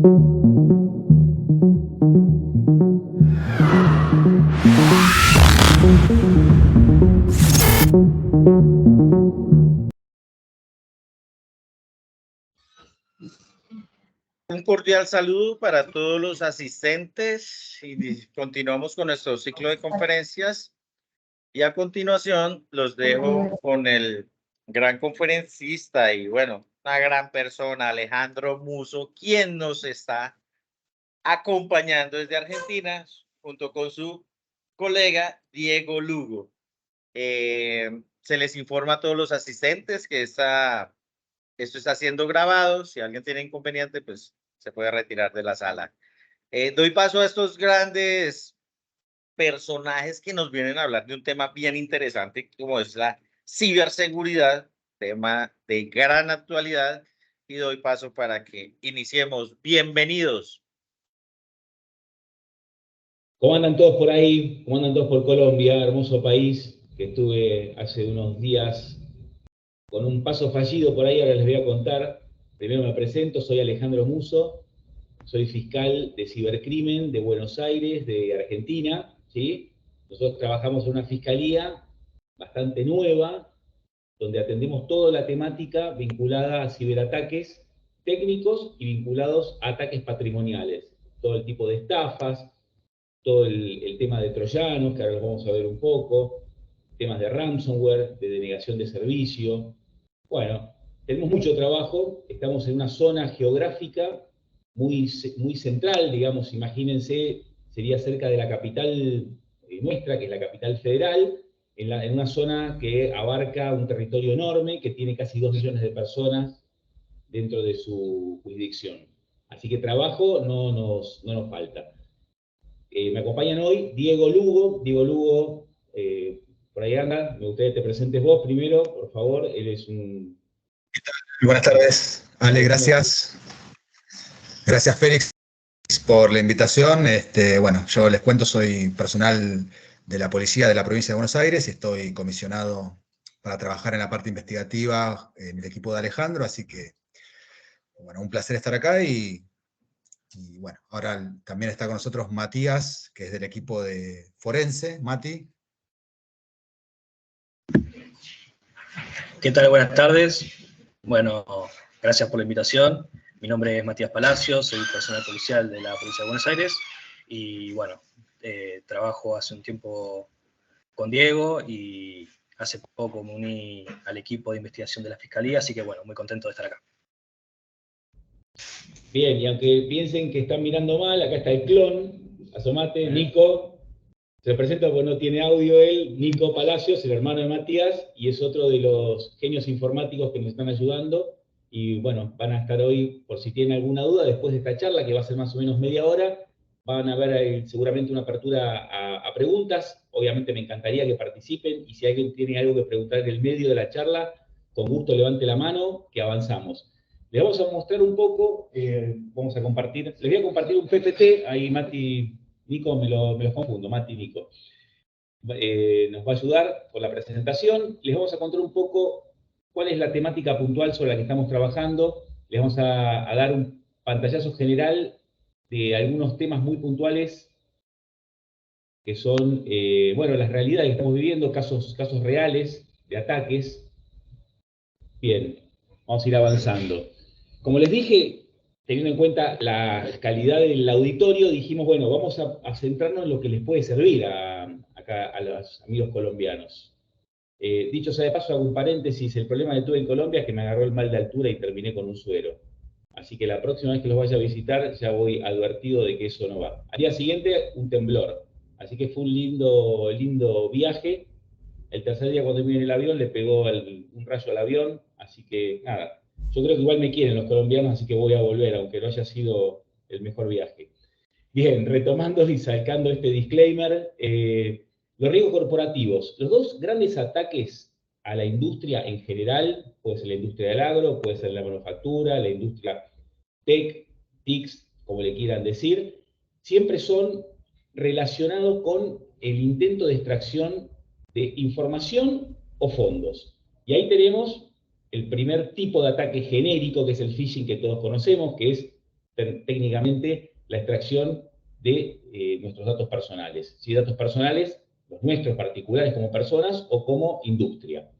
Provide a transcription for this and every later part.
Un cordial saludo para todos los asistentes y continuamos con nuestro ciclo de conferencias y a continuación los dejo con el gran conferencista y bueno, una gran persona, Alejandro Musso, quien nos está acompañando desde Argentina junto con su colega Diego Lugo. Se les informa a todos los asistentes que esto está siendo grabado. Si alguien tiene inconveniente, pues se puede retirar de la sala. Doy paso a estos grandes personajes que nos vienen a hablar de un tema bien interesante, como es la ciberseguridad, tema de gran actualidad, y doy paso para que iniciemos. Bienvenidos. ¿Cómo andan todos por ahí? ¿Cómo andan todos por Colombia? Hermoso país, que estuve hace unos días con un paso fallido por ahí, ahora les voy a contar. Primero me presento, soy Alejandro Musso, soy fiscal de cibercrimen de Buenos Aires, de Argentina, ¿sí? Nosotros trabajamos en una fiscalía bastante nueva, donde atendemos toda la temática vinculada a ciberataques técnicos y vinculados a ataques patrimoniales. Todo el tipo de estafas, todo el tema de troyanos, que ahora los vamos a ver un poco, temas de ransomware, de denegación de servicio. Bueno, tenemos mucho trabajo, estamos en una zona geográfica muy central, digamos, imagínense, sería cerca de la capital nuestra, que es la capital federal, en una zona que abarca un territorio enorme, que tiene casi 2 millones de personas dentro de su jurisdicción. Así que trabajo no nos falta. Me acompañan hoy Diego Lugo. Diego Lugo, por ahí anda, me gustaría que te presentes vos primero, por favor. Él es un... ¿Qué tal? Buenas tardes, Ale, gracias. Gracias, Félix, por la invitación. Bueno, yo les cuento, soy personal de la policía de la provincia de Buenos Aires y estoy comisionado para trabajar en la parte investigativa en el equipo de Alejandro, así que, bueno, un placer estar acá y bueno, ahora también está con nosotros Matías, que es del equipo de Forense. Mati. ¿Qué tal? Buenas tardes. Bueno, gracias por la invitación. Mi nombre es Matías Palacios, soy personal policial de la Provincia de Buenos Aires y bueno, trabajo hace un tiempo con Diego y hace poco me uní al equipo de investigación de la Fiscalía, así que bueno, muy contento de estar acá. Bien, y aunque piensen que están mirando mal, acá está el clon, asomate, Nico, se presenta porque no tiene audio él, Nico Palacios, el hermano de Matías, y es otro de los genios informáticos que nos están ayudando, y bueno, van a estar hoy, por si tienen alguna duda, después de esta charla, que va a ser más o menos media hora, van a ver seguramente una apertura a preguntas. Obviamente me encantaría que participen, y si alguien tiene algo que preguntar en el medio de la charla, con gusto levante la mano, que avanzamos. Les vamos a mostrar un poco, vamos a compartir, les voy a compartir un PPT, ahí Mati, Nico, me los confundo, Mati y Nico. Nos va a ayudar con la presentación, les vamos a contar un poco cuál es la temática puntual sobre la que estamos trabajando, les vamos a dar un pantallazo general de algunos temas muy puntuales que son, bueno, las realidades que estamos viviendo, casos reales de ataques. Bien, vamos a ir avanzando. Como les dije, teniendo en cuenta la calidad del auditorio, dijimos, bueno, vamos a centrarnos en lo que les puede servir acá a los amigos colombianos. Dicho sea de paso, hago un paréntesis, el problema que tuve en Colombia es que me agarró el mal de altura y terminé con un suero. Así que la próxima vez que los vaya a visitar, ya voy advertido de que eso no va. Al día siguiente, un temblor. Así que fue un lindo viaje. El tercer día, cuando vine en el avión, le pegó un rayo al avión. Así que, nada, yo creo que igual me quieren los colombianos, así que voy a volver, aunque no haya sido el mejor viaje. Bien, retomando y sacando este disclaimer, los riesgos corporativos. Los dos grandes ataques a la industria en general, puede ser la industria del agro, puede ser la manufactura, la industria tech, TICs, como le quieran decir, siempre son relacionados con el intento de extracción de información o fondos. Y ahí tenemos el primer tipo de ataque genérico, que es el phishing que todos conocemos, que es técnicamente la extracción de nuestros datos personales. ¿Sí? Datos personales, los nuestros particulares como personas o como industria.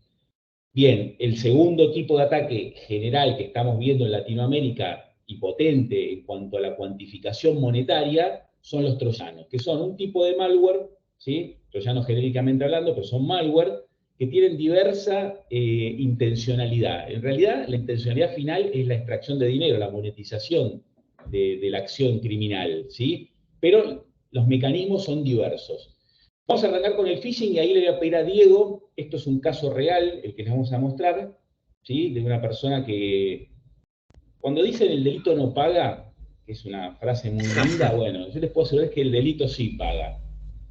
Bien, el segundo tipo de ataque general que estamos viendo en Latinoamérica y potente en cuanto a la cuantificación monetaria son los troyanos, que son un tipo de malware, ¿sí? Troyanos genéricamente hablando, pero son malware que tienen diversa intencionalidad. En realidad, la intencionalidad final es la extracción de dinero, la monetización de la acción criminal, ¿sí? Pero los mecanismos son diversos. Vamos a arrancar con el phishing y ahí le voy a pedir a Diego, esto es un caso real, el que les vamos a mostrar, ¿sí? De una persona que, cuando dicen el delito no paga, que es una frase muy linda, bueno, yo les puedo asegurar que el delito sí paga.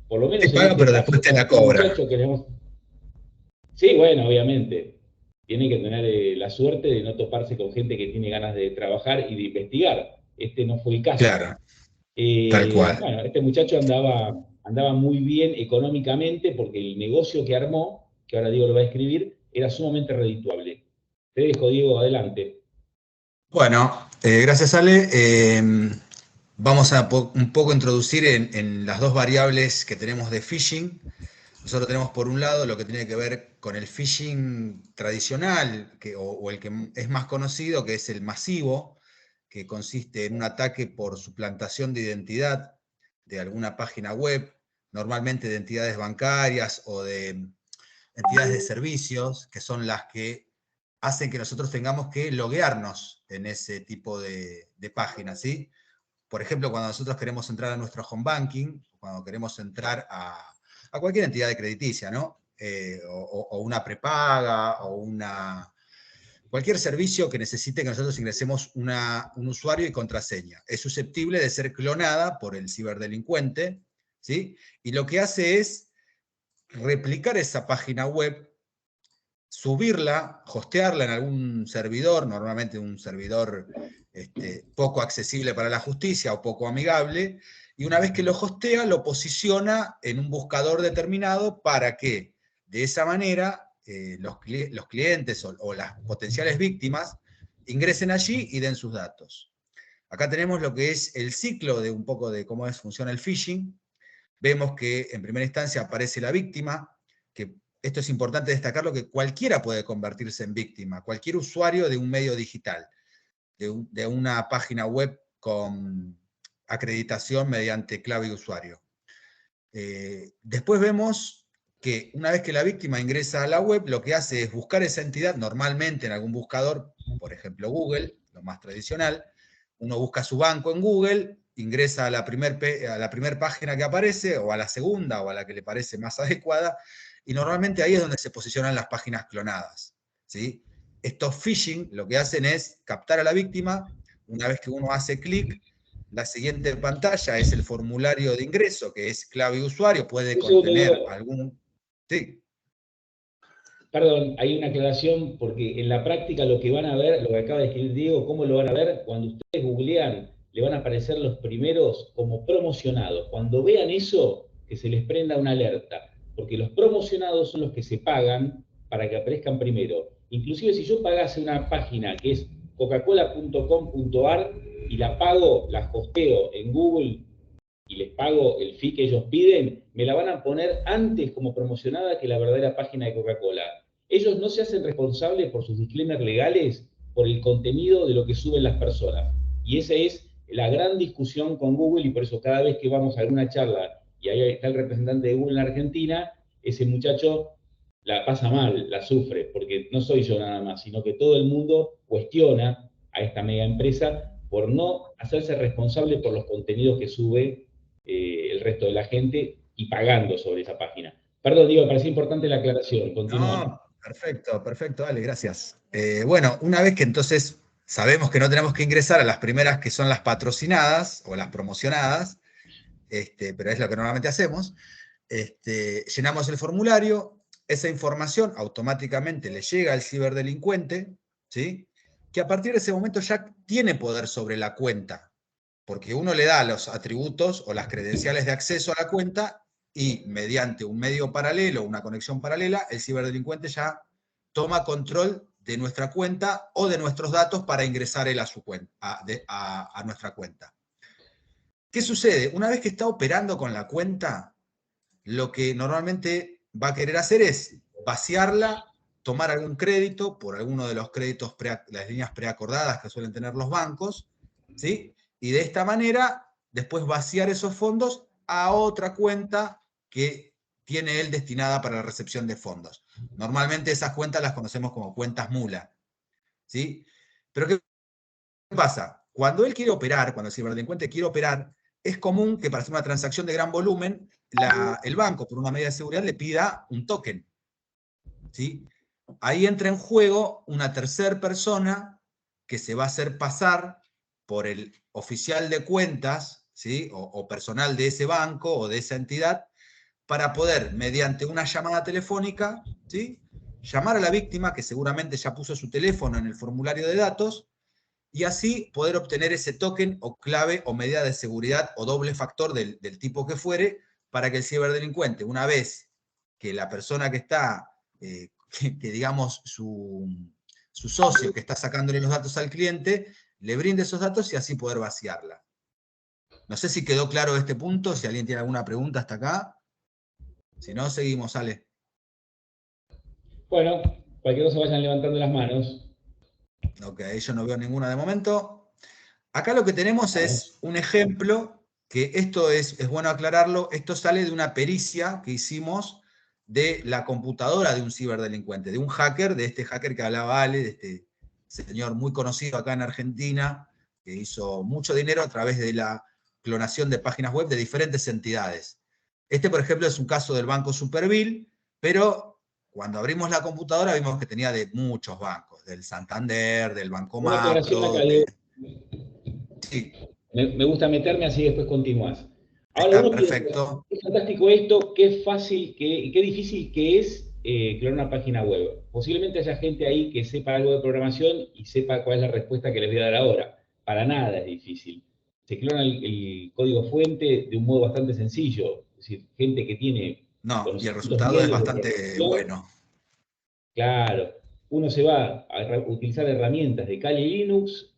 Por lo menos Te paga, pero después te la cobra. Sí, bueno, obviamente. Tiene que tener la suerte de no toparse con gente que tiene ganas de trabajar y de investigar. Este no fue el caso. Claro, tal cual. Bueno, este muchacho andaba muy bien económicamente porque el negocio que armó, que ahora Diego lo va a escribir, era sumamente redituable. Te dejo, Diego, adelante. Bueno, gracias Ale. Vamos a un poco introducir en las dos variables que tenemos de phishing. Nosotros tenemos por un lado lo que tiene que ver con el phishing tradicional, o el que es más conocido, que es el masivo, que consiste en un ataque por suplantación de identidad de alguna página web, normalmente de entidades bancarias o de entidades de servicios, que son las que hacen que nosotros tengamos que loguearnos en ese tipo de páginas, ¿sí? Por ejemplo, cuando nosotros queremos entrar a nuestro home banking, cuando queremos entrar a cualquier entidad de crediticia, ¿no? O una prepaga, o cualquier servicio que necesite que nosotros ingresemos un usuario y contraseña. Es susceptible de ser clonada por el ciberdelincuente, ¿sí? Y lo que hace es replicar esa página web, subirla, hostearla en algún servidor, normalmente un servidor poco accesible para la justicia o poco amigable, y una vez que lo hostea, lo posiciona en un buscador determinado para que, de esa manera, los clientes o las potenciales víctimas ingresen allí y den sus datos. Acá tenemos lo que es el ciclo de un poco de cómo funciona el phishing. Vemos que en primera instancia aparece la víctima, que esto es importante destacarlo, que cualquiera puede convertirse en víctima, cualquier usuario de un medio digital, de una página web con acreditación mediante clave de usuario. Después vemos que una vez que la víctima ingresa a la web, lo que hace es buscar esa entidad, normalmente en algún buscador, por ejemplo Google, lo más tradicional. Uno busca su banco en Google, ingresa a la primer página que aparece, o a la segunda, o a la que le parece más adecuada, y normalmente ahí es donde se posicionan las páginas clonadas, ¿sí? Estos phishing lo que hacen es captar a la víctima. Una vez que uno hace clic, la siguiente pantalla es el formulario de ingreso, que es clave y usuario, puede contener algún... Sí. Perdón, hay una aclaración, porque en la práctica lo que van a ver, lo que acaba de escribir Diego, ¿cómo lo van a ver? Cuando ustedes googlean, le van a aparecer los primeros como promocionados. Cuando vean eso, que se les prenda una alerta, porque los promocionados son los que se pagan para que aparezcan primero. Inclusive si yo pagase una página que es coca-cola.com.ar y la pago, la hosteo en Google y les pago el fee que ellos piden, me la van a poner antes como promocionada que la verdadera página de Coca-Cola. Ellos no se hacen responsables por sus disclaimers legales, por el contenido de lo que suben las personas. Y esa es la gran discusión con Google, y por eso cada vez que vamos a alguna charla y ahí está el representante de Google en Argentina, ese muchacho la pasa mal, la sufre, porque no soy yo nada más, sino que todo el mundo cuestiona a esta mega empresa por no hacerse responsable por los contenidos que sube el resto de la gente y pagando sobre esa página. Perdón, Diego, me parece importante la aclaración. Continúa. No, perfecto, dale, gracias. Bueno, una vez que entonces sabemos que no tenemos que ingresar a las primeras, que son las patrocinadas o las promocionadas, pero es lo que normalmente hacemos, llenamos el formulario, esa información automáticamente le llega al ciberdelincuente, ¿sí? Que a partir de ese momento ya tiene poder sobre la cuenta, porque uno le da los atributos o las credenciales de acceso a la cuenta, y mediante un medio paralelo, una conexión paralela, el ciberdelincuente ya toma control de nuestra cuenta o de nuestros datos para ingresar él a su cuenta, a nuestra cuenta. ¿Qué sucede? Una vez que está operando con la cuenta, lo que normalmente va a querer hacer es vaciarla, tomar algún crédito por alguno de los créditos, las líneas preacordadas que suelen tener los bancos, ¿sí? Y de esta manera, después vaciar esos fondos a otra cuenta que tiene él destinada para la recepción de fondos. Normalmente esas cuentas las conocemos como cuentas mula, ¿sí? Pero ¿qué pasa? Cuando él quiere operar, cuando el ciberdelincuente quiere operar, es común que para hacer una transacción de gran volumen, el banco, por una medida de seguridad, le pida un token, ¿sí? Ahí entra en juego una tercera persona que se va a hacer pasar por el oficial de cuentas, ¿sí? o personal de ese banco o de esa entidad, para poder, mediante una llamada telefónica, ¿sí? llamar a la víctima, que seguramente ya puso su teléfono en el formulario de datos, y así poder obtener ese token o clave o medida de seguridad o doble factor del tipo que fuere, para que el ciberdelincuente, una vez que la persona que está, que digamos su socio que está sacándole los datos al cliente, le brinde esos datos y así poder vaciarla. No sé si quedó claro este punto, si alguien tiene alguna pregunta hasta acá. Si no, seguimos, Ale. Bueno, cualquier cosa vayan levantando las manos. Ok, yo no veo ninguna de momento. Acá lo que tenemos es un ejemplo, que esto es bueno aclararlo, esto sale de una pericia que hicimos de la computadora de un ciberdelincuente, de un hacker, de este hacker que hablaba Ale, de este señor muy conocido acá en Argentina, que hizo mucho dinero a través de la clonación de páginas web de diferentes entidades. Este, por ejemplo, es un caso del Banco Superville, pero cuando abrimos la computadora vimos que tenía de muchos bancos, del Santander, del Banco Una aclaración Macro, acá, Diego. sí, Me gusta meterme así y después continúas. Ahora está uno piensa, perfecto. qué fantástico esto, qué fácil, qué difícil que es clonar una página web. Posiblemente haya gente ahí que sepa algo de programación y sepa cuál es la respuesta que les voy a dar ahora. Para nada es difícil. Se clona el código fuente de un modo bastante sencillo. Es decir, gente que tiene No, y el conocimientos resultado es medios de bastante programación. bueno. Claro, uno se va a utilizar herramientas de Kali Linux.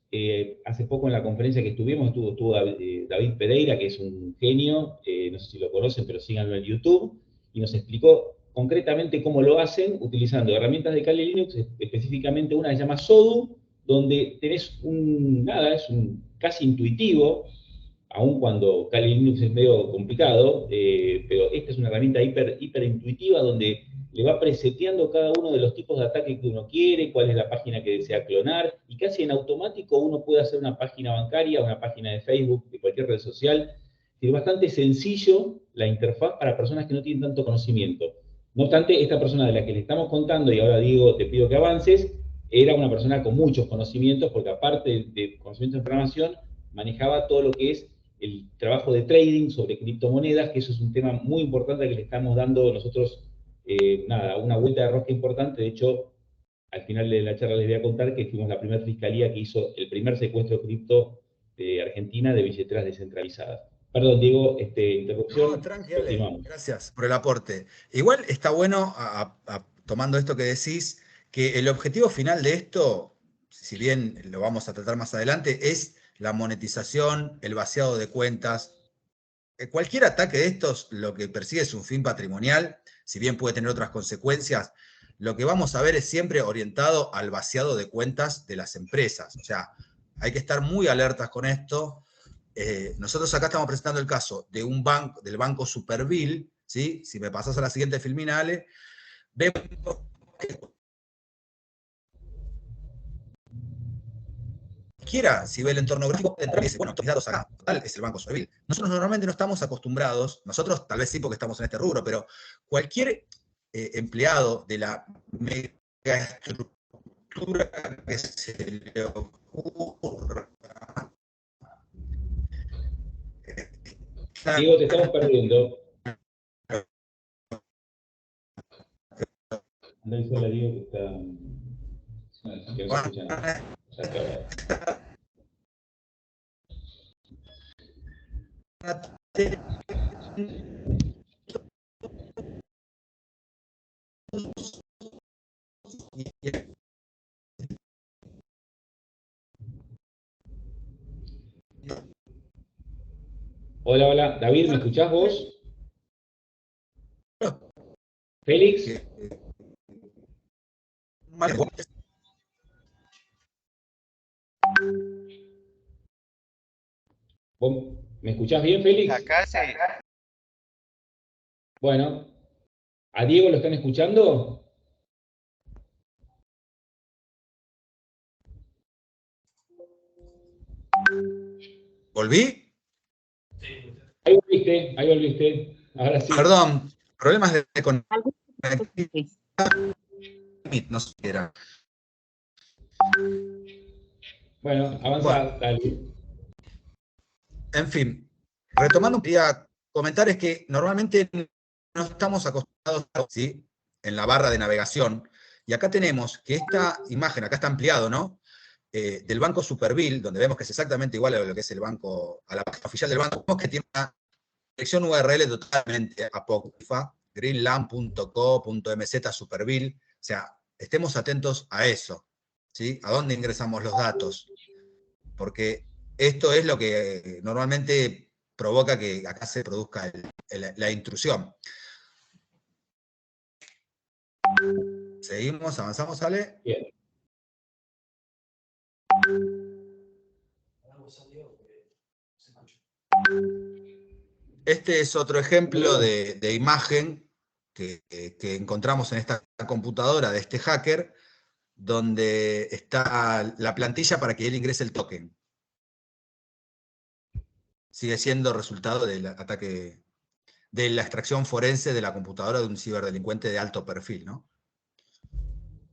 Hace poco en la conferencia que estuvo David Pereira, que es un genio, no sé si lo conocen, pero síganlo en YouTube, y nos explicó concretamente cómo lo hacen utilizando herramientas de Kali Linux, específicamente una que se llama Sodu, donde tenés es un casi intuitivo, aun cuando Kali Linux es medio complicado, pero esta es una herramienta hiper intuitiva donde le va preseteando cada uno de los tipos de ataque que uno quiere, cuál es la página que desea clonar, y casi en automático uno puede hacer una página bancaria, una página de Facebook, de cualquier red social. Es bastante sencillo la interfaz para personas que no tienen tanto conocimiento. No obstante, esta persona de la que le estamos contando, y ahora Diego, te pido que avances, era una persona con muchos conocimientos, porque aparte de conocimientos de programación, manejaba todo lo que es el trabajo de trading sobre criptomonedas, que eso es un tema muy importante que le estamos dando nosotros, una vuelta de rosca importante. De hecho, al final de la charla les voy a contar que fuimos la primera fiscalía que hizo el primer secuestro cripto de Argentina de billeteras descentralizadas. Perdón, Diego, interrupción. No, tranquilo, Continuamos. gracias por el aporte. Igual está bueno, tomando esto que decís, que el objetivo final de esto, si bien lo vamos a tratar más adelante, es la monetización, el vaciado de cuentas. Cualquier ataque de estos lo que persigue es un fin patrimonial, si bien puede tener otras consecuencias. Lo que vamos a ver es siempre orientado al vaciado de cuentas de las empresas. O sea, hay que estar muy alertas con esto. Nosotros acá estamos presentando el caso de un banco, del Banco Superville, ¿sí? Si me pasas a la siguiente filmina, Ale, vemos que cualquiera, si ve el entorno gráfico, puede entrar y dice, bueno, estos datos acá, tal es el Banco Superville. Nosotros normalmente no estamos acostumbrados, nosotros tal vez sí porque estamos en este rubro, pero cualquier empleado de la megaestructura que se le ocurra. Diego, te estamos perdiendo. Anda y sola, Diego, que está. Que no se escucha nada. Ya está. Hola, hola. David, ¿me escuchás vos? ¿Félix? ¿Vos ¿Me escuchás bien, Félix? Acá sí. Bueno, ¿a Diego lo están escuchando? ¿Volví? Ahí volviste, ahí volviste. Ahora sí. Perdón, problemas de conectividad, no sé qué era. Bueno, Bueno, avanza, dale. en fin, retomando, quería comentar es que normalmente no estamos acostumbrados, ¿sí?, en la barra de navegación, y acá tenemos que esta imagen, acá está ampliado, ¿no?, del banco Superville, donde vemos que es exactamente igual a lo que es el banco, a la página oficial del banco, vemos que tiene una dirección URL totalmente apócrifa, greenland.co.mz Superville, o sea, estemos atentos a eso, ¿sí?, a dónde ingresamos los datos, porque esto es lo que normalmente provoca que acá se produzca la intrusión. Seguimos, avanzamos, Ale. Bien. Este es otro ejemplo de imagen que encontramos en esta computadora de este hacker, donde está la plantilla para que él ingrese el token. Sigue siendo resultado del ataque, de la extracción forense de la computadora de un ciberdelincuente de alto perfil, ¿no?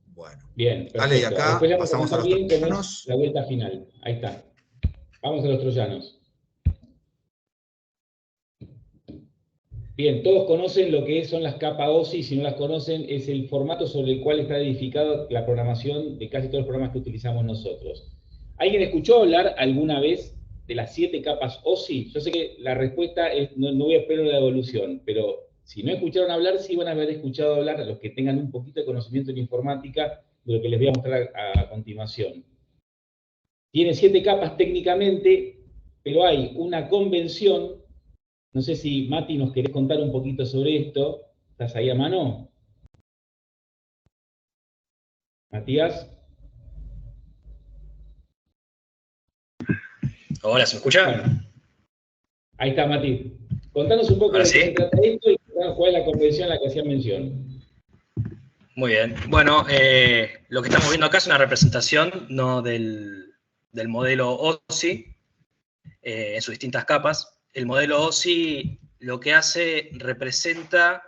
Bueno. Bien, Ale, y perfecto. acá Después le vamos a pasamos a contar los bien cómo es troyanos. la vuelta final. Ahí está. Vamos a los troyanos. Bien, todos conocen lo que son las capas OSI, si no las conocen, es el formato sobre el cual está edificada la programación de casi todos los programas que utilizamos nosotros. ¿Alguien escuchó hablar alguna vez de las 7 capas OSI? Yo sé que la respuesta es, no voy a esperar la devolución, pero si no escucharon hablar, sí van a haber escuchado hablar a los que tengan un poquito de conocimiento en informática de lo que les voy a mostrar a continuación. Tiene 7 capas técnicamente, pero hay una convención. No sé si, Mati, nos querés contar un poquito sobre esto. ¿Estás ahí a mano? Matías. Hola, ¿se me escucha? Bueno, ahí está, Mati. Contanos un poco Ahora de qué se sí. trata esto y cuál es la convención a la que hacían mención. Muy bien. Bueno, lo que estamos viendo acá es una representación no del modelo OSI en sus distintas capas. El modelo OSI lo que hace, representa,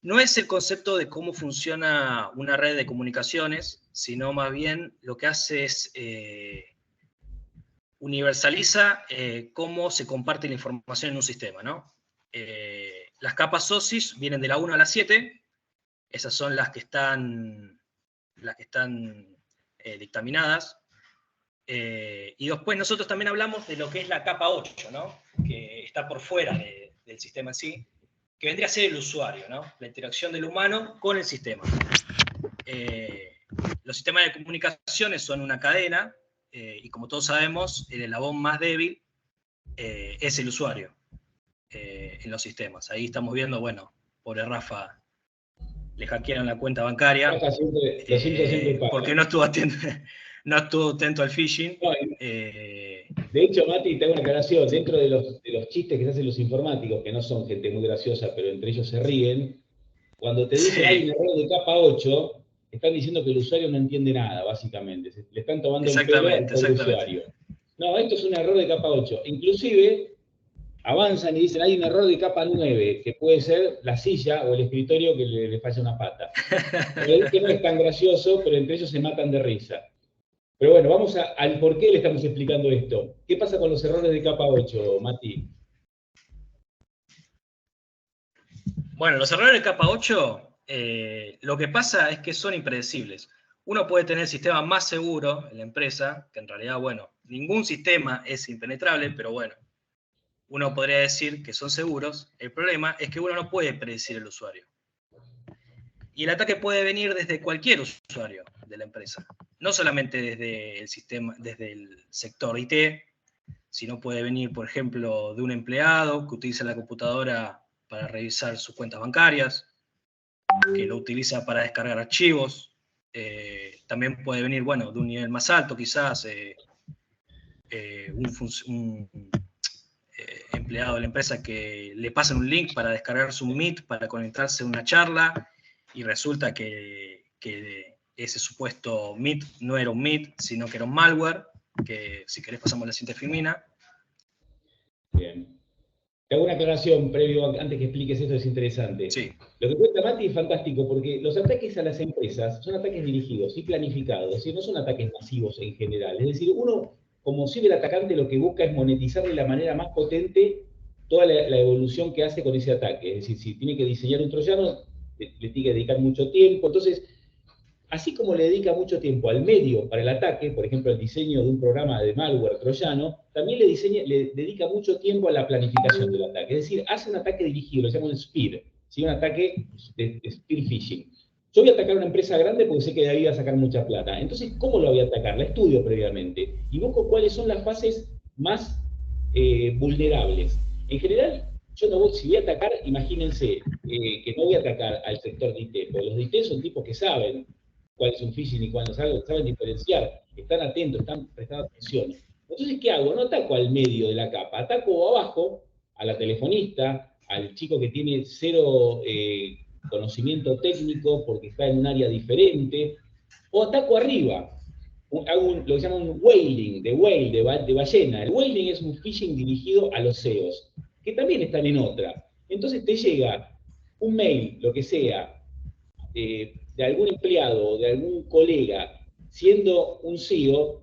no es el concepto de cómo funciona una red de comunicaciones, sino más bien lo que hace es universaliza cómo se comparte la información en un sistema, ¿no? Las capas OSIS vienen de la 1 a la 7, esas son las que están dictaminadas. Y después nosotros también hablamos de lo que es la capa 8, ¿no?, que está por fuera del sistema en sí, que vendría a ser el usuario, ¿no?, la interacción del humano con el sistema. Los sistemas de comunicaciones son una cadena, y como todos sabemos, el eslabón más débil es el usuario en los sistemas. Ahí estamos viendo, bueno, pobre Rafa, le hackearon la cuenta bancaria, Rafa siempre, lo siempre pasa. porque no estuvo atento al phishing. No, de hecho, Mati, te hago una aclaración. Dentro de los chistes que se hacen los informáticos, que no son gente muy graciosa, pero entre ellos se ríen, cuando te dicen hay un error de capa 8, están diciendo que el usuario no entiende nada, básicamente. Le están tomando el pelo al pobre usuario. No, esto es un error de capa 8. Inclusive, avanzan y dicen hay un error de capa 9, que puede ser la silla o el escritorio que le falla una pata. Que no es tan gracioso, pero entre ellos se matan de risa. Pero bueno, vamos al por qué le estamos explicando esto. ¿Qué pasa con los errores de capa 8, Mati? Bueno, los errores de capa 8, lo que pasa es que son impredecibles. Uno puede tener el sistema más seguro en la empresa, que en realidad, bueno, ningún sistema es impenetrable, pero bueno, uno podría decir que son seguros. El problema es que uno no puede predecir el usuario. Y el ataque puede venir desde cualquier usuario de la empresa, no solamente desde el sistema, desde el sector IT, sino puede venir, por ejemplo, de un empleado que utiliza la computadora para revisar sus cuentas bancarias, que lo utiliza para descargar archivos. También puede venir, bueno, de un nivel más alto, quizás un empleado de la empresa que le pasan un link para descargarse un Meet, para conectarse a una charla, y resulta que ese supuesto Meet no era un Meet, sino que era un malware, que si querés pasamos la siguiente filmina. Bien. Te hago una aclaración previo, antes que expliques esto, es interesante. Sí. Lo que cuenta Mati es fantástico, porque los ataques a las empresas son ataques dirigidos y planificados, es decir, no son ataques masivos en general. Es decir, uno, como ciberatacante, lo que busca es monetizar de la manera más potente toda la evolución que hace con ese ataque. Es decir, si tiene que diseñar un troyano, le tiene que dedicar mucho tiempo. Entonces, así como le dedica mucho tiempo al medio para el ataque, por ejemplo, el diseño de un programa de malware troyano, también le dedica mucho tiempo a la planificación del ataque. Es decir, hace un ataque dirigido, lo llamamos spear, ¿sí? Un ataque de spear phishing. Yo voy a atacar a una empresa grande porque sé que de ahí va a sacar mucha plata. Entonces, ¿cómo lo voy a atacar? La estudio previamente y busco cuáles son las fases más vulnerables. En general, yo no voy, si voy a atacar, imagínense que no voy a atacar al sector de IT, porque los de IT son tipos que saben cuál es un phishing y cuál no saben diferenciar, están atentos, están prestando atención. Entonces, ¿qué hago? No ataco al medio de la capa, ataco abajo a la telefonista, al chico que tiene cero conocimiento técnico porque está en un área diferente, o ataco arriba. Hago lo que llaman un whaling, de whale, de ballena. El whaling es un phishing dirigido a los CEOs, que también están en otra. Entonces te llega un mail, lo que sea, de algún empleado o de algún colega siendo un CEO,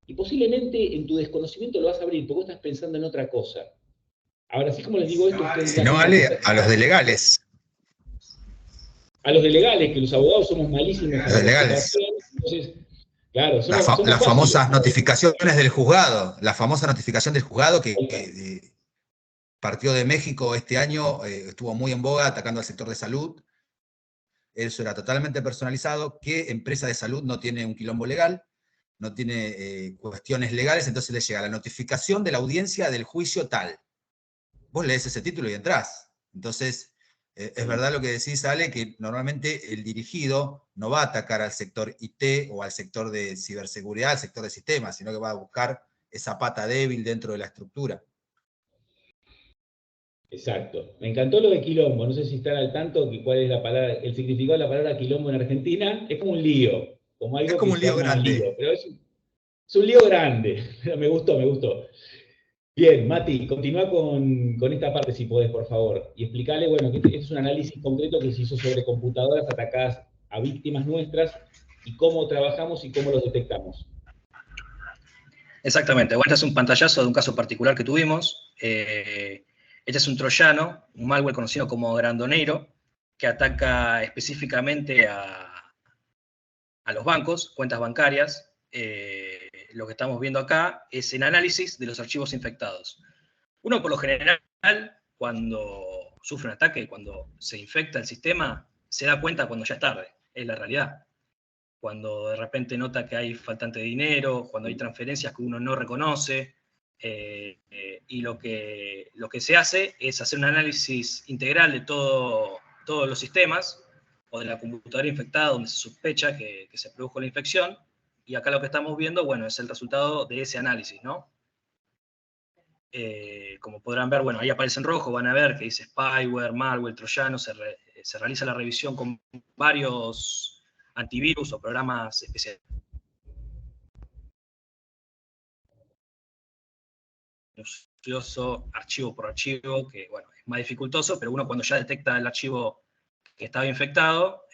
y posiblemente en tu desconocimiento lo vas a abrir porque vos estás pensando en otra cosa. Ahora, así como les digo esto, ustedes Si no, Ale, a los de legales. A los de legales, que los abogados somos malísimos Los de legales. Entonces, claro, Las famosas notificaciones del juzgado, la famosa notificación del juzgado que partió de México este año, estuvo muy en boga atacando al sector de salud. Eso era totalmente personalizado. ¿Qué empresa de salud no tiene un quilombo legal? No tiene cuestiones legales, entonces le llega la notificación de la audiencia del juicio tal. Vos lees ese título y entrás. Entonces, es verdad lo que decís, Ale, que normalmente el dirigido no va a atacar al sector IT o al sector de ciberseguridad, al sector de sistemas, sino que va a buscar esa pata débil dentro de la estructura. Exacto. Me encantó lo de quilombo. No sé si están al tanto que cuál es la palabra, el significado de la palabra quilombo en Argentina. Es como un lío. Como algo es como que un lío grande. Lío, pero es un lío grande. Me gustó, me gustó. Bien, Mati, continúa con esta parte si podés, por favor. Y explicarle, bueno, que este es un análisis concreto que se hizo sobre computadoras atacadas a víctimas nuestras y cómo trabajamos y cómo los detectamos. Exactamente. Bueno, este es un pantallazo de un caso particular que tuvimos. Este es un troyano, un malware conocido como Grandonero, que ataca específicamente a los bancos, cuentas bancarias. Lo que estamos viendo acá es el análisis de los archivos infectados. Uno, por lo general, cuando sufre un ataque, cuando se infecta el sistema, se da cuenta cuando ya es tarde, es la realidad. Cuando de repente nota que hay faltante de dinero, cuando hay transferencias que uno no reconoce, y lo que se hace es hacer un análisis integral de todos los sistemas, o de la computadora infectada donde se sospecha que se produjo la infección, y acá lo que estamos viendo, bueno, es el resultado de ese análisis, ¿no? Como podrán ver, bueno, ahí aparece en rojo, van a ver que dice spyware, malware, troyano, se realiza la revisión con varios antivirus o programas especiales. Archivo por archivo, que bueno, es más dificultoso, pero uno cuando ya detecta el archivo que estaba infectado,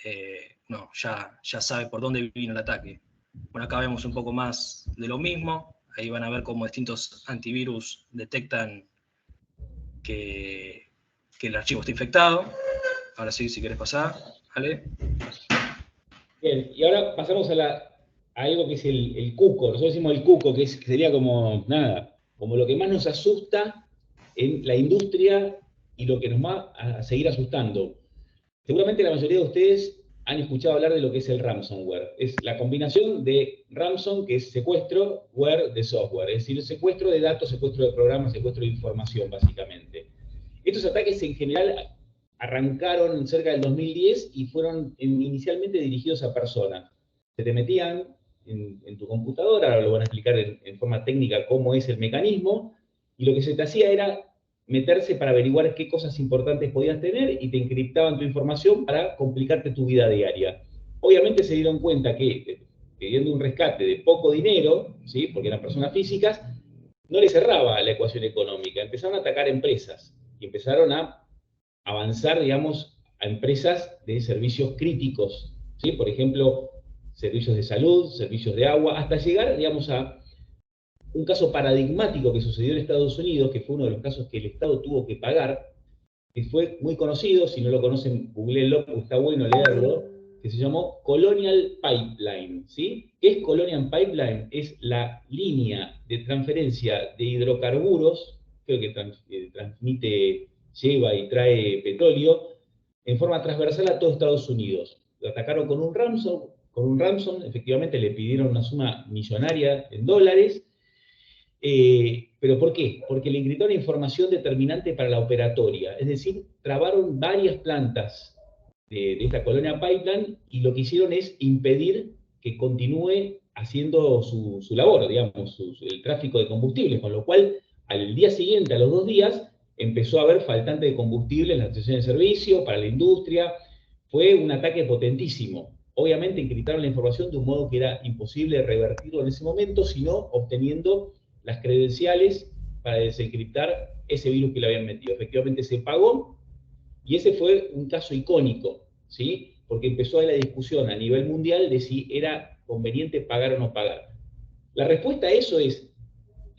ya sabe por dónde vino el ataque. Bueno, acá vemos un poco más de lo mismo. Ahí van a ver cómo distintos antivirus detectan que el archivo está infectado. Ahora sí, si querés pasar, ¿vale? Bien, y ahora pasamos a algo que es el cuco. Nosotros decimos el cuco, que sería como, nada, como lo que más nos asusta en la industria y lo que nos va a seguir asustando. Seguramente la mayoría de ustedes han escuchado hablar de lo que es el ransomware. Es la combinación de ransom, que es secuestro, ware de software, es decir, secuestro de datos, secuestro de programas, secuestro de información, básicamente. Estos ataques en general arrancaron cerca del 2010 y fueron inicialmente dirigidos a personas. Se te metían en tu computadora, ahora lo van a explicar en forma técnica cómo es el mecanismo, y lo que se te hacía era meterse para averiguar qué cosas importantes podías tener y te encriptaban tu información para complicarte tu vida diaria. Obviamente se dieron cuenta que pidiendo un rescate de poco dinero, ¿sí? Porque eran personas físicas, no les cerraba la ecuación económica. Empezaron a atacar empresas y empezaron a avanzar, digamos, a empresas de servicios críticos, ¿sí? Por ejemplo, servicios de salud, servicios de agua, hasta llegar, digamos, a un caso paradigmático que sucedió en Estados Unidos, que fue uno de los casos que el Estado tuvo que pagar, que fue muy conocido, si no lo conocen, googleenlo, porque está bueno leerlo, que se llamó Colonial Pipeline, ¿sí? ¿Qué es Colonial Pipeline? Es la línea de transferencia de hidrocarburos, creo que transmite, lleva y trae petróleo, en forma transversal a todo Estados Unidos. Lo atacaron con un ransom, efectivamente le pidieron una suma millonaria en dólares. ¿Pero por qué? Porque le encriptaron información determinante para la operatoria, es decir, trabaron varias plantas de esta colonia pipeline y lo que hicieron es impedir que continúe haciendo su labor, digamos, el tráfico de combustible, con lo cual al día siguiente, a los 2 días, empezó a haber faltante de combustible en la estación de servicio, para la industria. Fue un ataque potentísimo. Obviamente encriptaron la información de un modo que era imposible revertirlo en ese momento, sino obteniendo las credenciales para desencriptar ese virus que le habían metido. Efectivamente se pagó, y ese fue un caso icónico, ¿sí? Porque empezó a la discusión a nivel mundial de si era conveniente pagar o no pagar. La respuesta a eso es,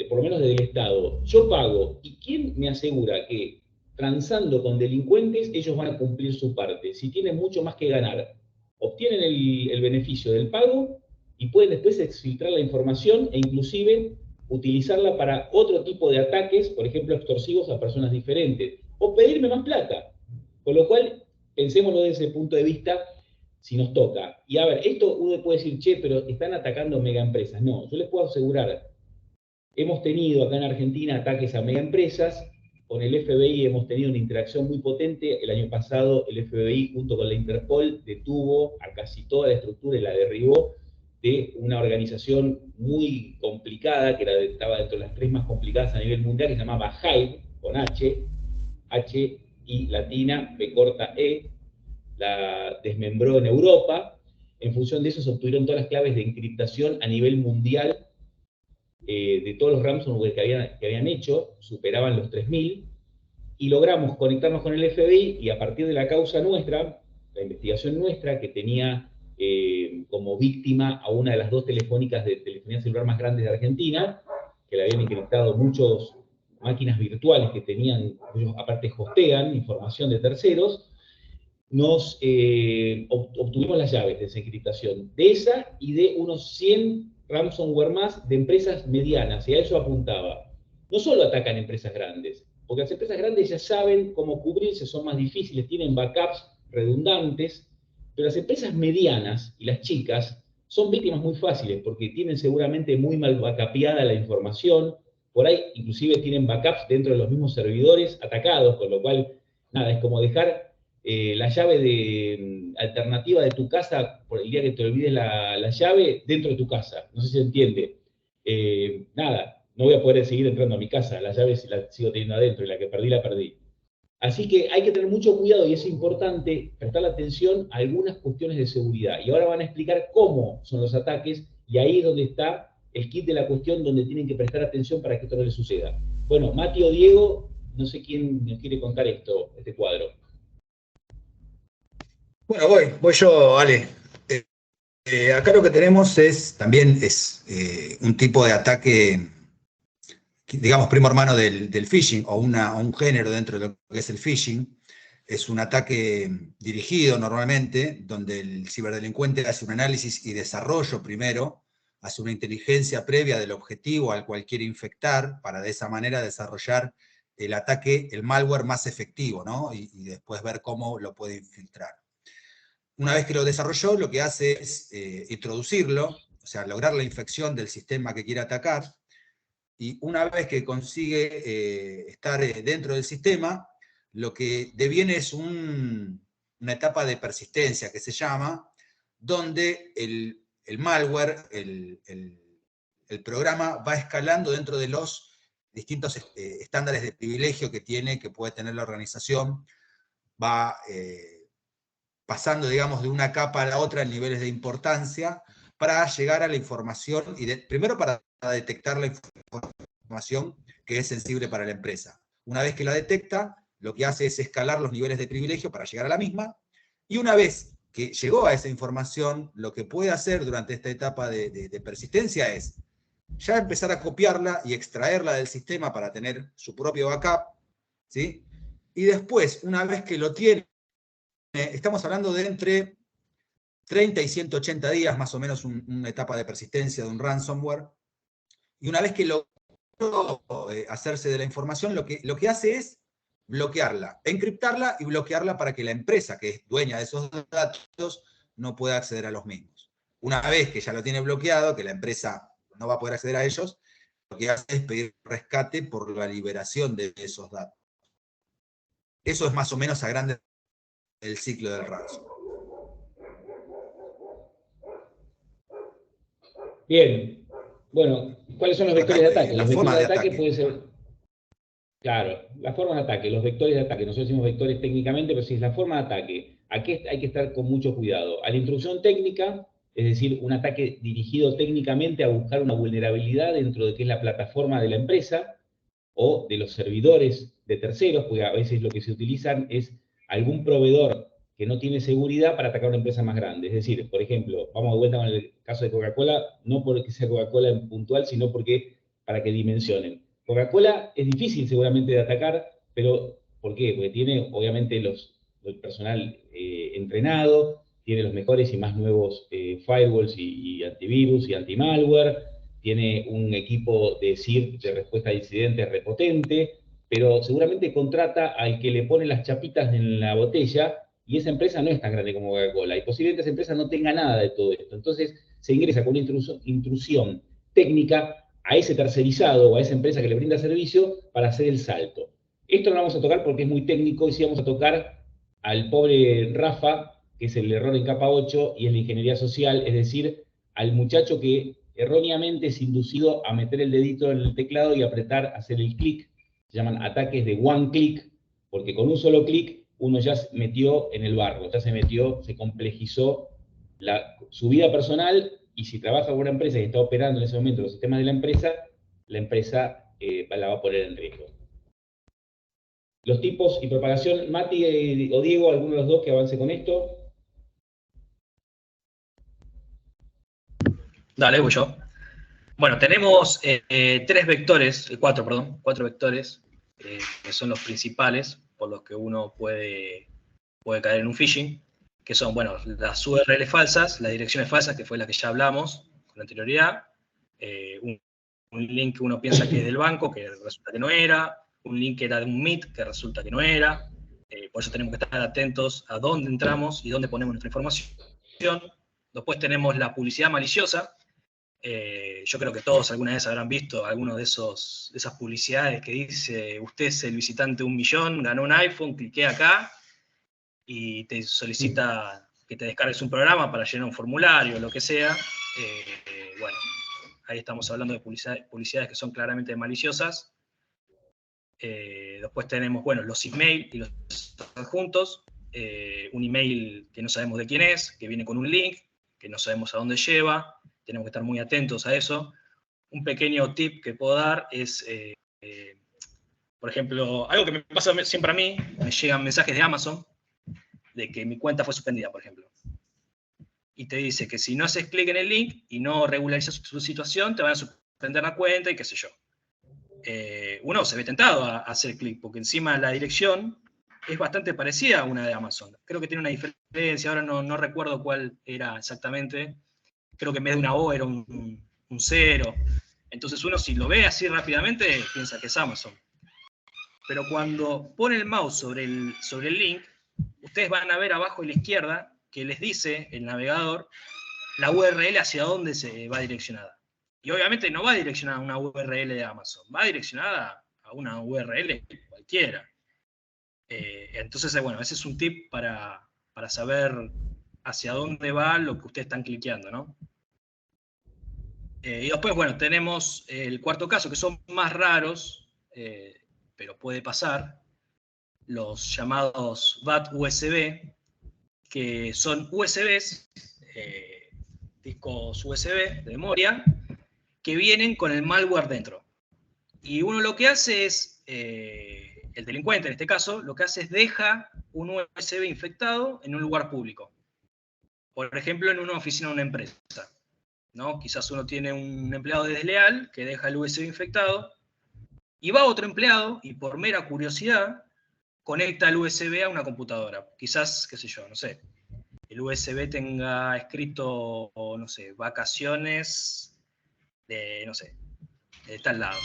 por lo menos desde el Estado, yo pago, ¿y quién me asegura que transando con delincuentes ellos van a cumplir su parte? Si tienen mucho más que ganar, obtienen el beneficio del pago y pueden después exfiltrar la información e inclusive utilizarla para otro tipo de ataques, por ejemplo, extorsivos a personas diferentes, o pedirme más plata. Con lo cual, pensémoslo desde ese punto de vista, si nos toca. Y a ver, esto uno puede decir, che, pero están atacando megaempresas. No, yo les puedo asegurar, hemos tenido acá en Argentina ataques a megaempresas, con el FBI hemos tenido una interacción muy potente. El año pasado el FBI junto con la Interpol detuvo a casi toda la estructura y la derribó de una organización muy complicada, que estaba dentro de las 3 más complicadas a nivel mundial, que se llamaba Hive, con H I latina, B corta E, la desmembró en Europa. En función de eso se obtuvieron todas las claves de encriptación a nivel mundial de todos los ransomware que habían hecho, superaban los 3.000, y logramos conectarnos con el FBI, y a partir de la causa nuestra, la investigación nuestra, que tenía como víctima a una de las 2 telefónicas de telefonía celular más grandes de Argentina, que le habían encriptado muchas máquinas virtuales que tenían, ellos aparte hostean información de terceros, nos obtuvimos las llaves de desencriptación de esa y de unos 100 ransomware más de empresas medianas, y a eso apuntaba. No solo atacan empresas grandes, porque las empresas grandes ya saben cómo cubrirse, son más difíciles, tienen backups redundantes, pero las empresas medianas y las chicas son víctimas muy fáciles, porque tienen seguramente muy mal backupeada la información, por ahí inclusive tienen backups dentro de los mismos servidores atacados, con lo cual, nada, es como dejar la llave alternativa de tu casa por el día que te olvides la llave dentro de tu casa. No sé si se entiende. Nada, no voy a poder seguir entrando a mi casa. La llave la sigo teniendo adentro y la que perdí, la perdí. Así que hay que tener mucho cuidado y es importante prestar atención a algunas cuestiones de seguridad. Y ahora van a explicar cómo son los ataques, y ahí es donde está el kit de la cuestión, donde tienen que prestar atención para que esto no les suceda. Bueno, Mati o Diego, no sé quién nos quiere contar este cuadro. Bueno, voy yo, Ale. Acá lo que tenemos también es un tipo de ataque, digamos, primo hermano del phishing, o un género dentro de lo que es el phishing. Es un ataque dirigido normalmente, donde el ciberdelincuente hace un análisis y desarrollo primero, hace una inteligencia previa del objetivo al cual quiere infectar, para de esa manera desarrollar el ataque, el malware más efectivo, ¿no? Y después ver cómo lo puede infiltrar. una vez que lo desarrolló, lo que hace es introducirlo, o sea, lograr la infección del sistema que quiere atacar, y una vez que consigue estar dentro del sistema, lo que deviene es una etapa de persistencia, que se llama, donde el malware, el programa, va escalando dentro de los distintos estándares de privilegio que puede tener la organización, va pasando, digamos, de una capa a la otra en niveles de importancia, para llegar a la información, primero para detectar la información que es sensible para la empresa. Una vez que la detecta, lo que hace es escalar los niveles de privilegio para llegar a la misma, y una vez que llegó a esa información, lo que puede hacer durante esta etapa de persistencia es ya empezar a copiarla y extraerla del sistema para tener su propio backup, ¿sí? Y después, una vez que lo tiene, estamos hablando de entre 30 y 180 días, más o menos, una etapa de persistencia de un ransomware, y una vez que logró hacerse de la información, lo que hace es bloquearla, encriptarla y bloquearla para que la empresa que es dueña de esos datos no pueda acceder a los mismos. Una vez que ya lo tiene bloqueado, que la empresa no va a poder acceder a ellos, lo que hace es pedir rescate por la liberación de esos datos. Eso es más o menos a grande el ciclo del ransomware. Bien. Bueno, ¿cuáles son los vectores de ataque? Los vectores de ataque pueden ser... Claro, las formas de ataque, los vectores de ataque. Nosotros decimos vectores técnicamente, pero si es la forma de ataque, aquí hay que estar con mucho cuidado. A la intrusión técnica, es decir, un ataque dirigido técnicamente a buscar una vulnerabilidad dentro de que es la plataforma de la empresa o de los servidores de terceros, porque a veces lo que se utilizan es algún proveedor que no tiene seguridad para atacar a una empresa más grande. Es decir, por ejemplo, vamos de vuelta con el caso de Coca-Cola, no porque sea Coca-Cola en puntual, sino porque para que dimensionen. Coca-Cola es difícil seguramente de atacar, pero ¿por qué? Porque tiene obviamente el personal entrenado, tiene los mejores y más nuevos firewalls y antivirus y anti-malware, tiene un equipo de SIR, de respuesta a incidentes, repotente, pero seguramente contrata al que le pone las chapitas en la botella, y esa empresa no es tan grande como Coca-Cola, y posiblemente esa empresa no tenga nada de todo esto. Entonces se ingresa con una intrusión técnica a ese tercerizado o a esa empresa que le brinda servicio para hacer el salto. Esto no lo vamos a tocar porque es muy técnico, y sí vamos a tocar al pobre Rafa, que es el error en capa 8, y es la ingeniería social, es decir, al muchacho que erróneamente es inducido a meter el dedito en el teclado y apretar, hacer el clic. Se llaman ataques de one click, porque con un solo clic uno ya se metió en el barro, ya se metió, se complejizó su vida personal, y si trabaja con una empresa y está operando en ese momento los sistemas de la empresa la va a poner en riesgo. Los tipos y propagación, Mati o Diego, alguno de los dos que avance con esto. Dale, voy yo. Bueno, tenemos cuatro vectores, que son los principales por los que uno puede caer en un phishing, que son, bueno, las URL falsas, las direcciones falsas, que fue la que ya hablamos con anterioridad, un link que uno piensa que es del banco, que resulta que no era, un link que era de un Meet, que resulta que no era, por eso tenemos que estar atentos a dónde entramos y dónde ponemos nuestra información. Después tenemos la publicidad maliciosa. Yo creo que todos alguna vez habrán visto alguno de esas publicidades que dice: usted es el visitante 1.000.000, ganó un iPhone, clique acá, y te solicita que te descargues un programa para llenar un formulario, lo que sea. Bueno, ahí estamos hablando de publicidades que son claramente maliciosas. Después tenemos, bueno, los email y los adjuntos. Un email que no sabemos de quién es, que viene con un link, que no sabemos a dónde lleva. Tenemos que estar muy atentos a eso. Un pequeño tip que puedo dar es, por ejemplo, algo que me pasa siempre a mí, me llegan mensajes de Amazon de que mi cuenta fue suspendida, por ejemplo. Y te dice que si no haces clic en el link y no regularizas su situación, te van a suspender la cuenta y qué sé yo. Uno se ve tentado a hacer clic, porque encima la dirección es bastante parecida a una de Amazon. Creo que tiene una diferencia, ahora no recuerdo cuál era exactamente. Creo que en vez de una O era un 0. Entonces uno, si lo ve así rápidamente, piensa que es Amazon. Pero cuando pone el mouse sobre el link, ustedes van a ver abajo a la izquierda que les dice el navegador la URL hacia dónde se va direccionada. Y obviamente no va direccionada a una URL de Amazon, va direccionada a una URL cualquiera. Entonces, bueno, ese es un tip para saber hacia dónde va lo que ustedes están cliqueando, ¿no? Y después, bueno, tenemos el cuarto caso, que son más raros, pero puede pasar, los llamados BAT USB, que son USBs, discos USB de memoria, que vienen con el malware dentro. Y uno lo que hace es, el delincuente en este caso, lo que hace es deja un USB infectado en un lugar público. Por ejemplo, en una oficina de una empresa, ¿no? Quizás uno tiene un empleado desleal que deja el USB infectado, y va otro empleado, y por mera curiosidad, conecta el USB a una computadora. Quizás, qué sé yo, no sé, el USB tenga escrito, no sé, vacaciones de, no sé, de tal lado.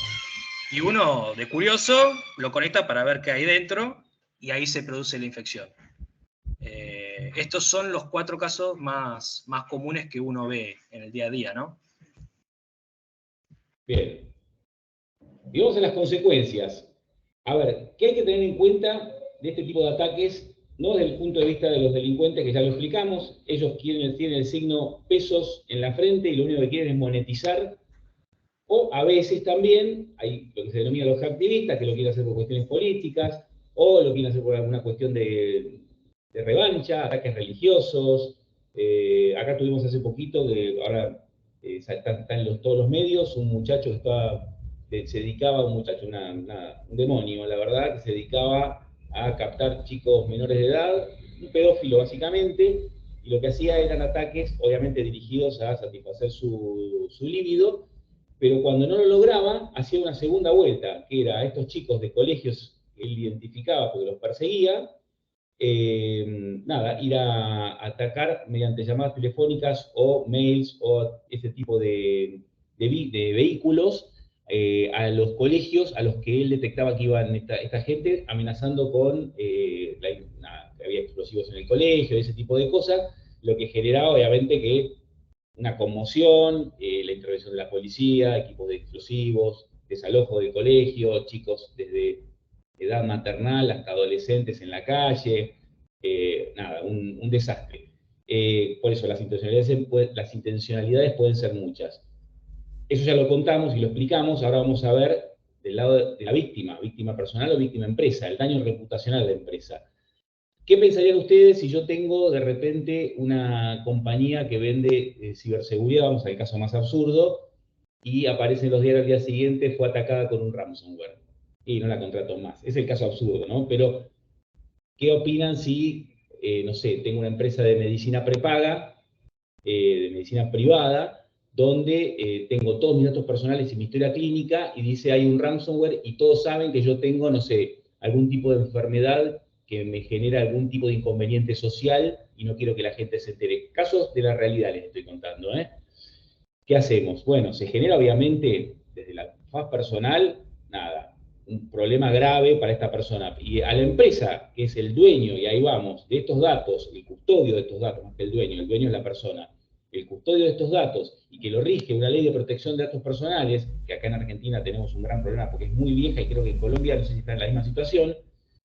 Y uno, de curioso, lo conecta para ver qué hay dentro, y ahí se produce la infección. Estos son los 4 casos más comunes que uno ve en el día a día, ¿no? Bien. Y vamos a las consecuencias. A ver, ¿qué hay que tener en cuenta de este tipo de ataques? No desde el punto de vista de los delincuentes, que ya lo explicamos. Ellos tienen el signo pesos en la frente y lo único que quieren es monetizar. O a veces también hay lo que se denomina los activistas, que lo quieren hacer por cuestiones políticas, o lo quieren hacer por alguna cuestión de revancha, ataques religiosos. Acá tuvimos hace poquito, que ahora está en todos los medios, un muchacho que se dedicaba, un demonio, la verdad, que se dedicaba a captar chicos menores de edad, un pedófilo básicamente, y lo que hacía eran ataques, obviamente dirigidos a satisfacer su líbido, pero cuando no lo lograba, hacía una segunda vuelta, que era a estos chicos de colegios que él identificaba porque los perseguía, ir a atacar mediante llamadas telefónicas o mails o ese tipo de vehículos a los colegios a los que él detectaba que iban esta gente, amenazando con que había explosivos en el colegio, ese tipo de cosas, lo que generaba obviamente que una conmoción, la intervención de la policía, equipos de explosivos, desalojo del colegio, chicos desde edad maternal hasta adolescentes en la calle, un desastre. Por eso las intencionalidades pueden ser muchas. Eso ya lo contamos y lo explicamos, ahora vamos a ver del lado de la víctima personal o víctima empresa, el daño reputacional de la empresa. ¿Qué pensarían ustedes si yo tengo de repente una compañía que vende ciberseguridad, vamos al caso más absurdo, y aparece en los diarios al día siguiente, fue atacada con un ransomware, y no la contrato más? Es el caso absurdo, ¿no? Pero, ¿qué opinan si, no sé, tengo una empresa de medicina prepaga, de medicina privada, donde tengo todos mis datos personales y mi historia clínica, y dice hay un ransomware, y todos saben que yo tengo, no sé, algún tipo de enfermedad que me genera algún tipo de inconveniente social y no quiero que la gente se entere? Casos de la realidad les estoy contando, ¿eh? ¿Qué hacemos? Bueno, se genera obviamente desde la faz personal, un problema grave para esta persona. Y a la empresa, que es el dueño, y ahí vamos, de estos datos, el custodio de estos datos, más que el dueño es la persona, el custodio de estos datos, y que lo rige una ley de protección de datos personales, que acá en Argentina tenemos un gran problema porque es muy vieja y creo que en Colombia no sé si está en la misma situación,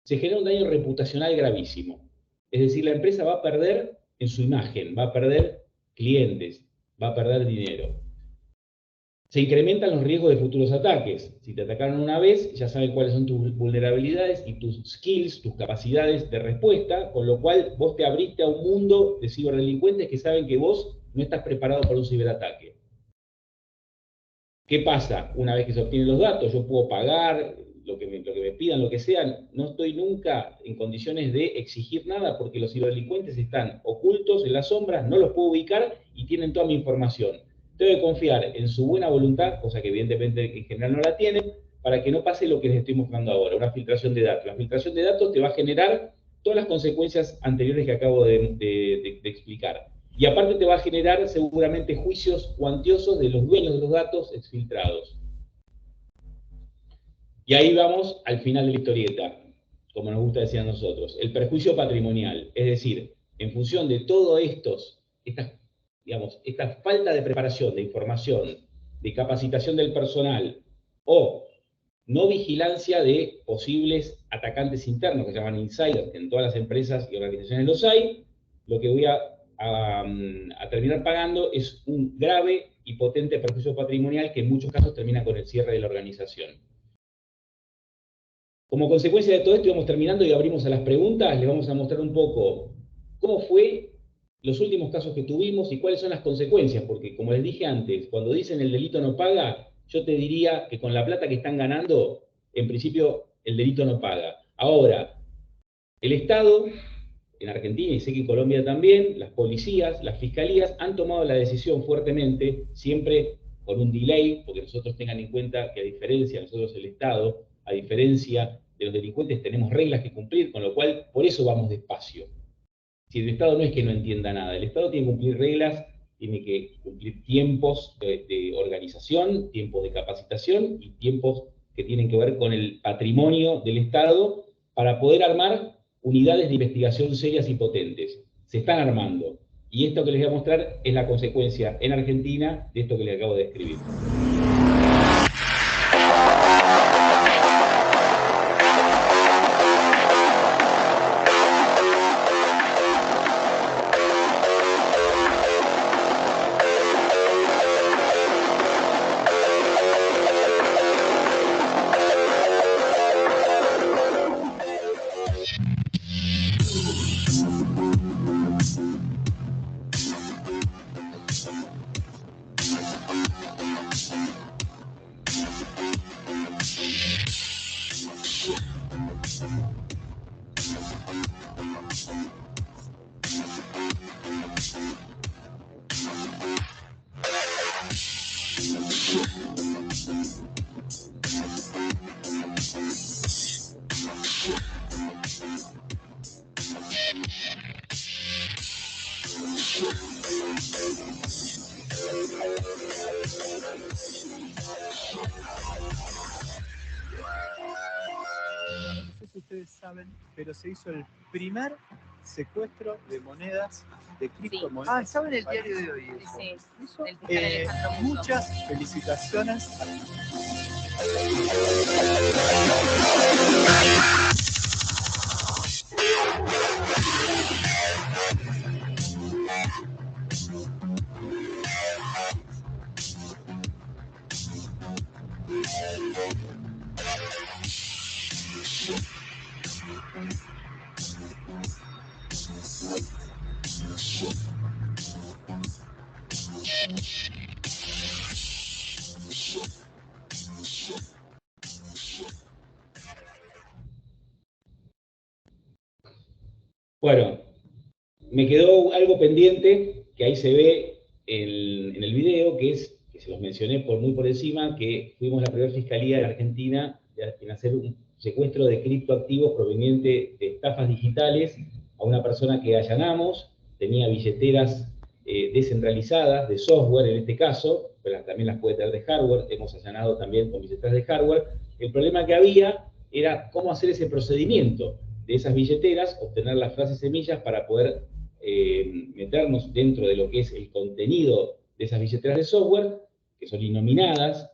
se genera un daño reputacional gravísimo. Es decir, la empresa va a perder en su imagen, va a perder clientes, va a perder dinero. Se incrementan los riesgos de futuros ataques. Si te atacaron una vez, ya saben cuáles son tus vulnerabilidades y tus skills, tus capacidades de respuesta, con lo cual vos te abriste a un mundo de ciberdelincuentes que saben que vos no estás preparado para un ciberataque. ¿Qué pasa? Una vez que se obtienen los datos, yo puedo pagar lo que me pidan, lo que sea, no estoy nunca en condiciones de exigir nada porque los ciberdelincuentes están ocultos en las sombras, no los puedo ubicar y tienen toda mi información. Tengo que confiar en su buena voluntad, cosa que evidentemente en general no la tienen, para que no pase lo que les estoy mostrando ahora, una filtración de datos. La filtración de datos te va a generar todas las consecuencias anteriores que acabo de explicar. Y aparte te va a generar seguramente juicios cuantiosos de los dueños de los datos exfiltrados. Y ahí vamos al final de la historieta, como nos gusta decir a nosotros, el perjuicio patrimonial. Es decir, en función de todo esta falta de preparación, de información, de capacitación del personal, o no vigilancia de posibles atacantes internos, que se llaman insiders, que en todas las empresas y organizaciones los hay, lo que voy a terminar pagando es un grave y potente perjuicio patrimonial que en muchos casos termina con el cierre de la organización. Como consecuencia de todo esto, vamos terminando y abrimos a las preguntas. Les vamos a mostrar un poco cómo fue los últimos casos que tuvimos y cuáles son las consecuencias, porque como les dije antes, cuando dicen el delito no paga, yo te diría que con la plata que están ganando, en principio el delito no paga. Ahora, el Estado, en Argentina y sé que en Colombia también, las policías, las fiscalías han tomado la decisión fuertemente, siempre con un delay, porque nosotros tengan en cuenta que a diferencia de nosotros el Estado, a diferencia de los delincuentes, tenemos reglas que cumplir, con lo cual por eso vamos despacio. Si el Estado no es que no entienda nada, el Estado tiene que cumplir reglas, tiene que cumplir tiempos de organización, tiempos de capacitación y tiempos que tienen que ver con el patrimonio del Estado para poder armar unidades de investigación serias y potentes. Se están armando. Y esto que les voy a mostrar es la consecuencia en Argentina de esto que les acabo de describir. Pero se hizo el primer secuestro de monedas, de criptomonedas. Ah, estaba en el diario de hoy. Eso. Sí, muchas felicitaciones. Bueno, me quedó algo pendiente, que ahí se ve en el video, que es, que se los mencioné muy por encima, que fuimos la primera fiscalía de Argentina en hacer un secuestro de criptoactivos proveniente de estafas digitales a una persona que allanamos, tenía billeteras descentralizadas, de software en este caso, pero también las puede tener de hardware, hemos allanado también con billeteras de hardware. El problema que había era cómo hacer ese procedimiento de esas billeteras, obtener las frases semillas para poder meternos dentro de lo que es el contenido de esas billeteras de software, que son innominadas,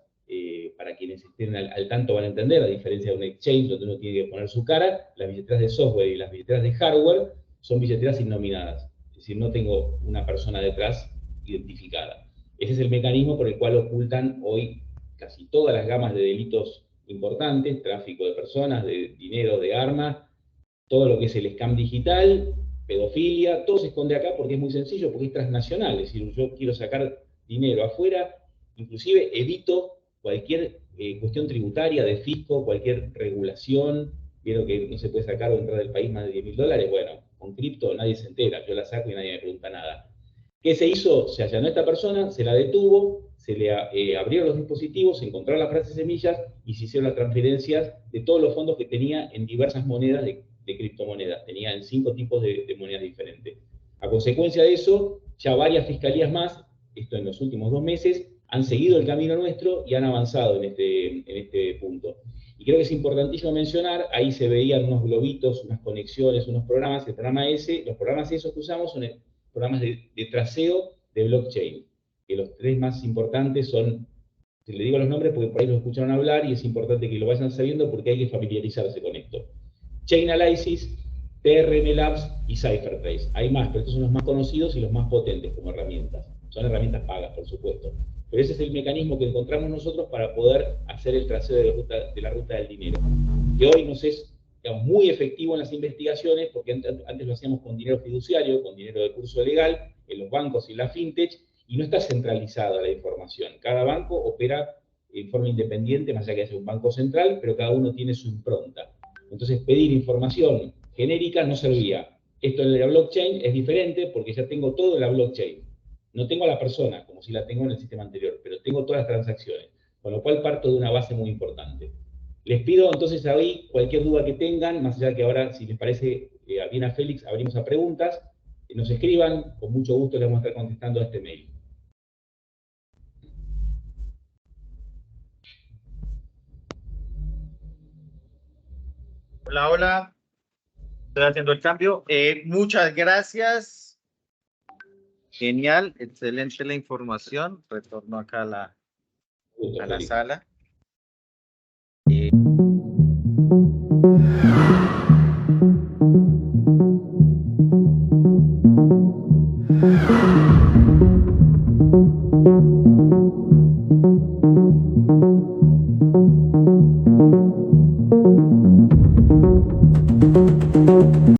para quienes estén al tanto van a entender, a diferencia de un exchange donde uno tiene que poner su cara, las billeteras de software y las billeteras de hardware son billeteras innominadas, es decir, no tengo una persona detrás identificada. Ese es el mecanismo por el cual ocultan hoy casi todas las gamas de delitos importantes, tráfico de personas, de dinero, de armas, todo lo que es el scam digital, pedofilia, todo se esconde acá porque es muy sencillo, porque es transnacional, es decir, yo quiero sacar dinero afuera, inclusive evito cualquier cuestión tributaria, de fisco, cualquier regulación, vieron que no se puede sacar o entrar del país más de $10.000, bueno, con cripto nadie se entera, yo la saco y nadie me pregunta nada. ¿Qué se hizo? Se allanó a esta persona, se la detuvo, se le abrieron los dispositivos, se encontraron las frases semillas y se hicieron las transferencias de todos los fondos que tenía en diversas monedas de criptomonedas, tenía en 5 tipos de monedas diferentes. A consecuencia de eso, ya varias fiscalías más, esto en los últimos 2 meses, han seguido el camino nuestro y han avanzado en este punto. Y creo que es importantísimo mencionar, ahí se veían unos globitos, unas conexiones, unos programas. El programa S, los programas esos que usamos son programas de traceo de blockchain, que los tres más importantes son, si le digo los nombres porque por ahí los escucharon hablar y es importante que lo vayan sabiendo porque hay que familiarizarse con esto. Chainalysis, TRM Labs y Cyphertrace. Hay más, pero estos son los más conocidos y los más potentes como herramientas. Son herramientas pagas, por supuesto. Pero ese es el mecanismo que encontramos nosotros para poder hacer el traceo de la ruta del dinero. Que hoy nos es, digamos, muy efectivo en las investigaciones, porque antes lo hacíamos con dinero fiduciario, con dinero de curso legal, en los bancos y la fintech, y no está centralizada la información. Cada banco opera en forma independiente, más allá que haya un banco central, pero cada uno tiene su impronta. Entonces, pedir información genérica no servía. Esto en la blockchain es diferente porque ya tengo todo en la blockchain. No tengo a la persona, como si la tengo en el sistema anterior, pero tengo todas las transacciones, con lo cual parto de una base muy importante. Les pido entonces ahí cualquier duda que tengan, más allá que ahora, si les parece bien a Félix, abrimos a preguntas, nos escriban, con mucho gusto les vamos a estar contestando a este mail. Hola, hola. Estoy haciendo el cambio. Muchas gracias. Genial, excelente la información. Retorno acá a la sala.